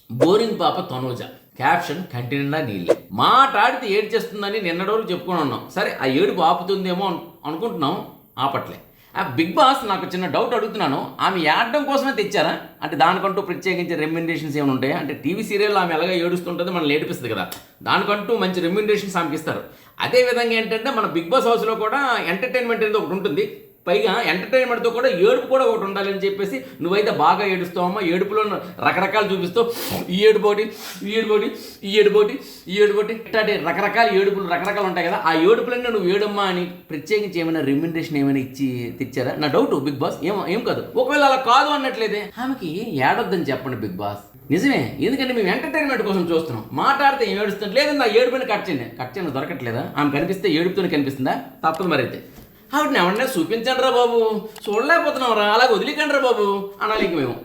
Boring పాప Tanuja. Caption కంటి నిండా నీళ్ళే. మాట్లాడితే ఏడు చేస్తుందని నిన్నటి వరకు చెప్పుకొని ఉన్నాం. సరే ఆ ఏడుపు ఆపుతుందేమో అనుకుంటున్నాం, ఆపట్లే. ఆ బిగ్ బాస్ నాకు చిన్న డౌట్ అడుగుతున్నాను, ఆమె ఏడడం కోసమే తెచ్చారా? అంటే దానికంటూ ప్రత్యేకించి రెమ్యునరేషన్స్ ఏమైనా ఉంటాయా? అంటే టీవీ సీరియల్ ఆమె ఎలాగ ఏడుస్తుంటుంది, మనల్ని ఏడిపిస్తుంది కదా, దానికంటూ మంచి రెమ్యునరేషన్స్ ఆమెకి ఇస్తారు. అదేవిధంగా ఏంటంటే మన బిగ్ బాస్ హౌస్లో కూడా ఎంటర్టైన్మెంట్ అనేది ఒకటి ఉంటుంది. పైగా ఎంటర్టైన్మెంట్తో కూడా ఏడుపు కూడా ఒకటి ఉండాలని చెప్పేసి నువ్వైతే బాగా ఏడుస్తావమ్మా, ఏడుపులో రకరకాలు చూపిస్తావు. ఈ ఏడుపోటి, ఈ ఏడుపోటి, ఈ ఏడుపోటి, ఈ ఏడుపోటి, ఇట్లాంటి రకరకాల ఏడుపులు రకరకాలు ఉంటాయి కదా, ఆ ఏడుపులన్నీ నువ్వు ఏడమ్మా అని ప్రత్యేకించి ఏమైనా రెమ్యునరేషన్ ఏమైనా ఇచ్చి తెచ్చారా? నా డౌట్ బిగ్ బాస్. ఏం కాదు, ఒకవేళ అలా కాదు అన్నట్లేదే ఆమెకి ఏడొద్దని చెప్పండి బిగ్ బాస్. నిజమే, ఎందుకంటే మేము ఎంటర్టైన్మెంట్ కోసం చూస్తున్నాం. మాట్లాడితే ఏం ఏడుస్తుంది? లేదండి ఆ ఏడుపుని కట్ చేయండి దొరకట్లేదా? ఆమె కనిపిస్తే ఏడుపుతోనే కనిపిస్తుందా? తప్పదు మరి అయితే. ఆవిడని ఎవరన్నా చూపించండి రా బాబు, చూడలేకపోతున్నాం రా, అలాగే వదిలికండి రా బాబు అనాలి ఇంక మేము.